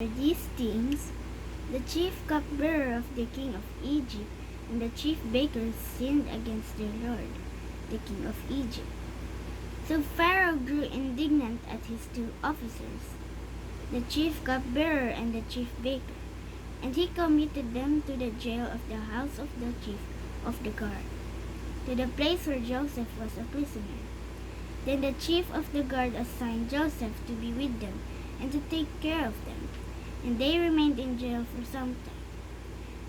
For these things, the chief cupbearer of the king of Egypt and the chief baker sinned against their lord, the king of Egypt. So Pharaoh grew indignant at his two officers, the chief cupbearer and the chief baker, and he committed them to the jail of the house of the chief of the guard, to the place where Joseph was a prisoner. Then the chief of the guard assigned Joseph to be with them and to take care of them, and they remained in jail for some time.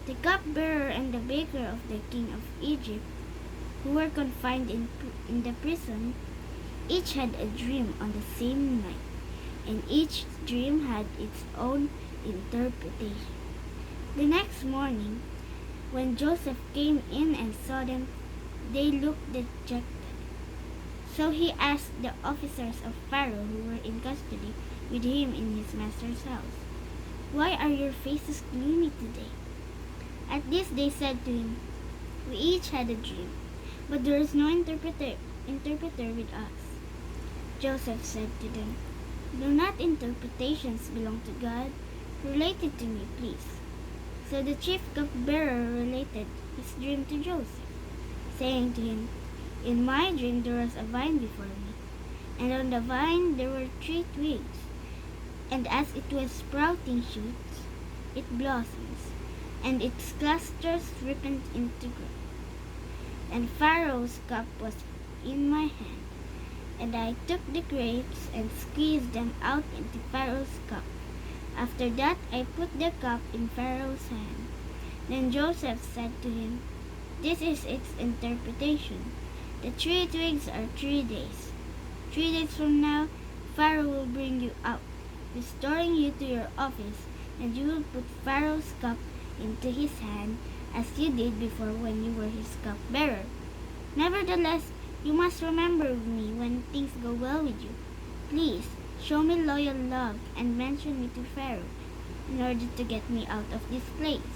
The cupbearer and the baker of the king of Egypt, who were confined in the prison, each had a dream on the same night, and each dream had its own interpretation. The next morning, when Joseph came in and saw them, they looked dejected. So he asked the officers of Pharaoh who were in custody with him in his master's house, "Why are your faces gloomy today?" At this they said to him, "We each had a dream, but there is no interpreter with us." Joseph said to them, "Do not interpretations belong to God? Relate it to me, please." So the chief cupbearer related his dream to Joseph, saying to him, "In my dream there was a vine before me, and on the vine there were 3 twigs, and as it was sprouting shoots, it blossoms, and its clusters ripened into grapes. And Pharaoh's cup was in my hand, and I took the grapes and squeezed them out into Pharaoh's cup. After that I put the cup in Pharaoh's hand." Then Joseph said to him, "This is its interpretation. The 3 twigs are 3 days. 3 days from now, Pharaoh will bring you out, restoring you to your office, and you will put Pharaoh's cup into his hand as you did before when you were his cupbearer. Nevertheless, you must remember me when things go well with you. Please, show me loyal love and mention me to Pharaoh in order to get me out of this place.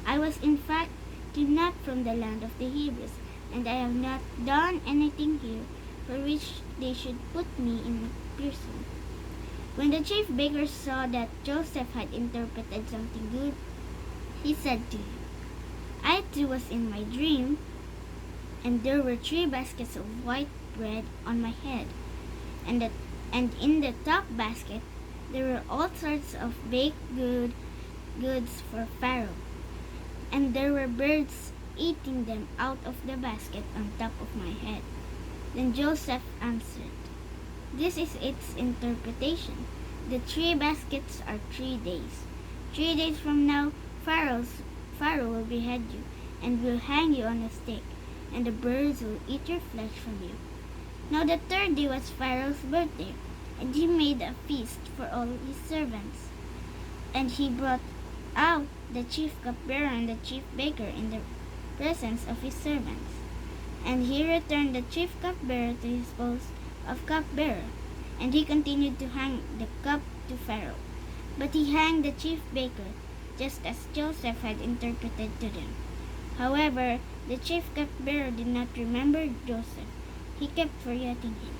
I was in fact kidnapped from the land of the Hebrews, and I have not done anything here for which they should put me in prison." When the chief baker saw that Joseph had interpreted something good, he said to him, "I too was in my dream, and there were 3 baskets of white bread on my head, and in the top basket there were all sorts of baked goods for Pharaoh, and there were birds eating them out of the basket on top of my head." Then Joseph answered, "This is its interpretation. The 3 baskets are 3 days. 3 days from now, Pharaoh will behead you and will hang you on a stake, and the birds will eat your flesh from you." Now the 3rd day was Pharaoh's birthday, and he made a feast for all his servants. And he brought out the chief cupbearer and the chief baker in the presence of his servants. And he returned the chief cupbearer to his post of cupbearer, and he continued to hang the cup to Pharaoh. But he hanged the chief baker, just as Joseph had interpreted to them. However, the chief cupbearer did not remember Joseph. He kept forgetting him.